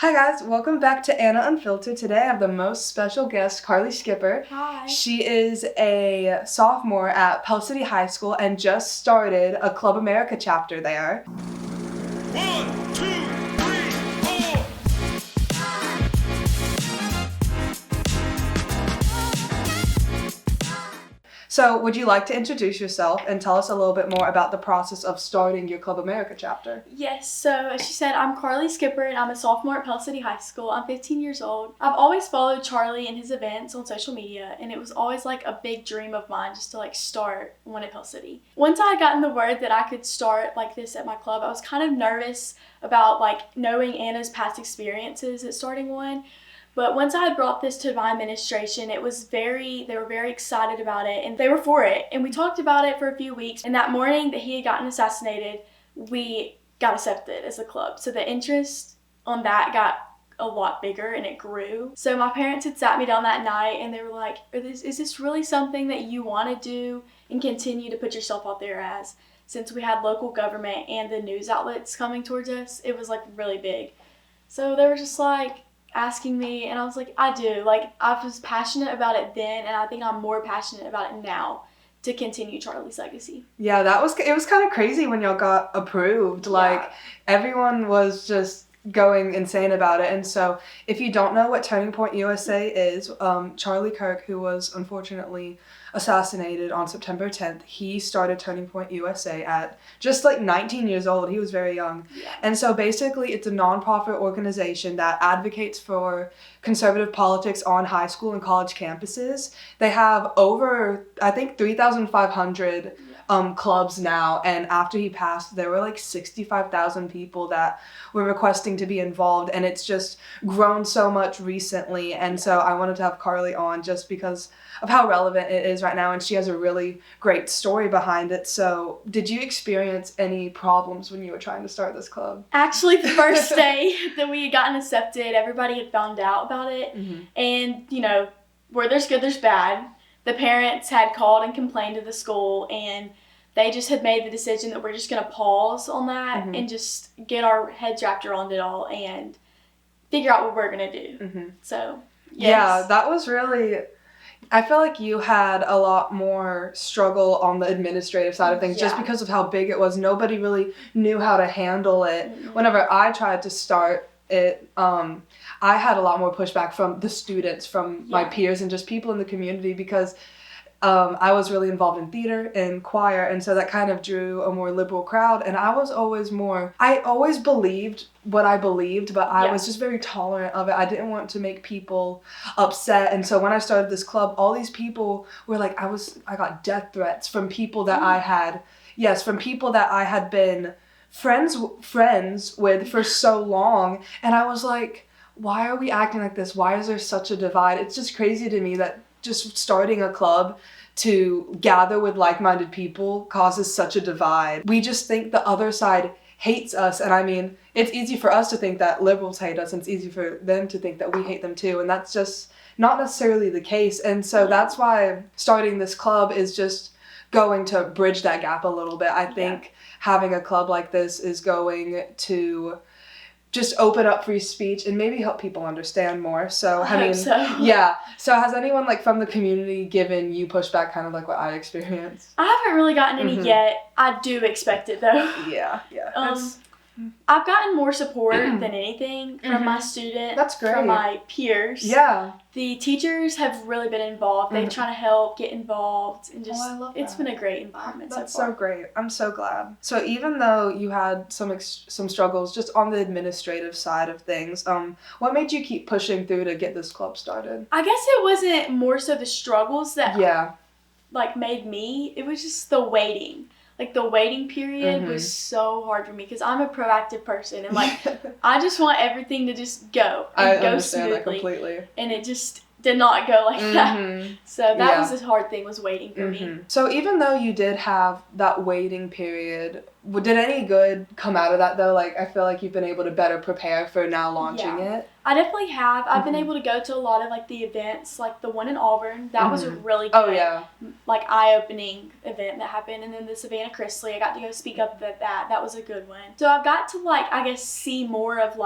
Hi guys, welcome back to Anna Unfiltered. Today I have the most special guest, Carly Skipper. Hi. She is a sophomore at Pell City High School and just started a Club America chapter there. 1, 2, 3, 4. So would you like to introduce yourself and tell us a little bit more about the process of starting your Club America chapter? Yes, so as she said, I'm Carly Skipper and I'm a sophomore at Pell City High School. I'm 15 years old. I've always followed Charlie and his events on social media, and it was always like a big dream of mine just to start one at Pell City. Once I had gotten the word that I could start like this at my club, I was kind of nervous about knowing Anna's past experiences at starting one. But once I had brought this to my administration, they were very excited about it and they were for it. And we talked about it for a few weeks. And that morning that he had gotten assassinated, we got accepted as a club. So the interest on that got a lot bigger and it grew. So my parents had sat me down that night and they were like, is this really something that you want to do and continue to put yourself out there as? Since we had local government and the news outlets coming towards us, it was really big. So they were just asking me, and I was like, I do. I was passionate about it then, and I think I'm more passionate about it now to continue Charlie's legacy. Yeah, it was kind of crazy when y'all got approved. Everyone was just going insane about it. And so if you don't know what Turning Point USA is, Charlie Kirk, who was unfortunately assassinated on September 10th, he started Turning Point USA at just 19 years old. He was very young. Yeah. And so basically it's a nonprofit organization that advocates for conservative politics on high school and college campuses. They have over, I think, 3,500 clubs now, and after he passed there were 65,000 people that were requesting to be involved, and it's just grown so much recently. And so I wanted to have Carly on just because of how relevant it is right now, and she has a really great story behind it. So did you experience any problems when you were trying to start this club? Actually, the first day that we had gotten accepted, everybody had found out about it. Mm-hmm. And where there's good, there's bad. The parents had called and complained to the school, and they just had made the decision that we're just going to pause on that and just get our heads wrapped around it all and figure out what we're going to do. Mm-hmm. So, yes. Yeah, that was really... I feel like you had a lot more struggle on the administrative side of things just because of how big it was. Nobody really knew how to handle it. Mm-hmm. Whenever I tried to start it, I had a lot more pushback from the students, from my peers, and just people in the community because I was really involved in theater and choir, and so that kind of drew a more liberal crowd. And I always believed what I believed, but I was just very tolerant of it. I didn't want to make people upset. And so when I started this club, all these people were I got death threats from people that I had been friends with for so long. And I was like, why are we acting like this? Why is there such a divide? It's just crazy to me that just starting a club to gather with like-minded people causes such a divide. We just think the other side hates us, and I mean, it's easy for us to think that liberals hate us, and it's easy for them to think that we hate them too, and that's just not necessarily the case. And so that's why starting this club is just going to bridge that gap a little bit. I think having a club like this is going to just open up free speech and maybe help people understand more. So, I mean, so. Yeah. So has anyone from the community given you pushback kind of like what I experienced? I haven't really gotten any yet. I do expect it though. Yeah. I've gotten more support than anything from my students. That's great. From my peers. Yeah. The teachers have really been involved. They've tried to help, get involved, and just I love that. It's been a great environment That's so far. so great. I'm so glad. So even though you had some struggles just on the administrative side of things, what made you keep pushing through to get this club started? I guess it wasn't more so the struggles that made me. It was just the waiting. The waiting period was so hard for me because I'm a proactive person and I just want everything to just go and go smoothly. That completely. And it just did not go like that. So that was the hard thing, was waiting for me. So even though you did have that waiting period, did any good come out of that though? I feel like you've been able to better prepare for now launching it. I definitely have. I've been able to go to a lot of the events, the one in Auburn. That was a really good, eye-opening event that happened. And then the Savannah Chrisley, I got to go speak up at that. That was a good one. So I've got to I guess see more of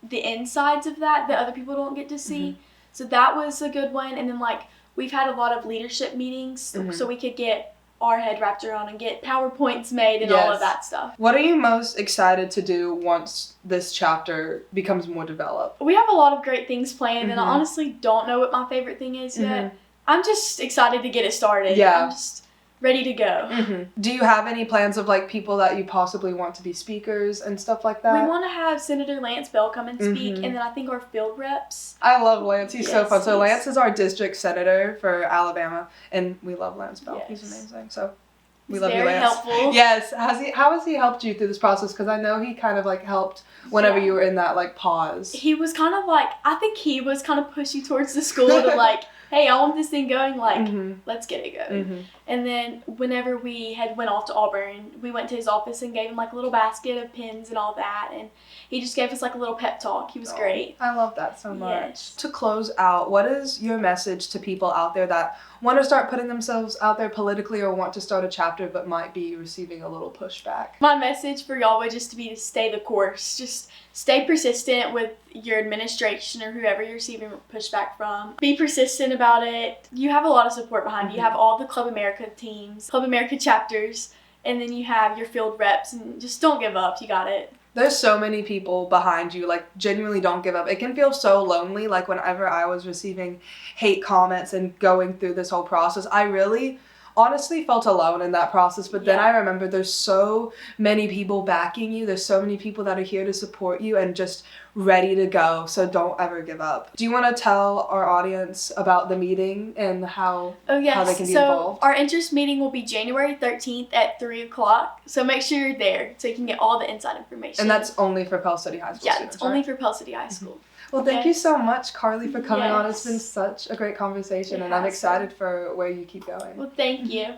the insides of that other people don't get to see. So that was a good one. And then like we've had a lot of leadership meetings so we could get our head wrapped around and get PowerPoints made and all of that stuff. What are you most excited to do once this chapter becomes more developed? We have a lot of great things planned, and I honestly don't know what my favorite thing is yet. I'm just excited to get it started. Yeah. I'm just ready to go. Do you have any plans of like people that you possibly want to be speakers and stuff like that? We want to have Senator Lance Bell come and speak, and then I think our field reps. I love Lance. He's so fun. So Lance is our district senator for Alabama, and we love Lance Bell. He's amazing. So we love you, Lance. Helpful. Yes. How has he helped you through this process? Because I know he kind of like helped whenever you were in that like pause. He was kind of like, I think he was kind of pushy towards the school to like, hey, I want this thing going, like, let's get it going. And then whenever we had went off to Auburn, we went to his office and gave him like a little basket of pens and all that, and he just gave us like a little pep talk. He was great. I love that so much. Yes. To close out, what is your message to people out there that want to start putting themselves out there politically or want to start a chapter but might be receiving a little pushback? My message for y'all would just be to stay the course. Just stay persistent with your administration or whoever you're receiving pushback from. Be persistent about it. You have a lot of support behind you. You have all the Club America teams, Club America chapters, and then you have your field reps, and just don't give up. You got it. There's so many people behind you, like, genuinely don't give up. It can feel so lonely, like, whenever I was receiving hate comments and going through this whole process, I really honestly felt alone in that process, but then I remember there's so many people backing you, there's so many people that are here to support you and just ready to go, so don't ever give up. Do you want to tell our audience about the meeting and how they can be involved? Our interest meeting will be January 13th at 3 o'clock, so make sure you're there so you can get all the inside information. And that's only for Pell City High School students, it's only for Pell City High School. Well, thank you so much, Carly, for coming on. It's been such a great conversation, and I'm excited for where you keep going. Well, thank you.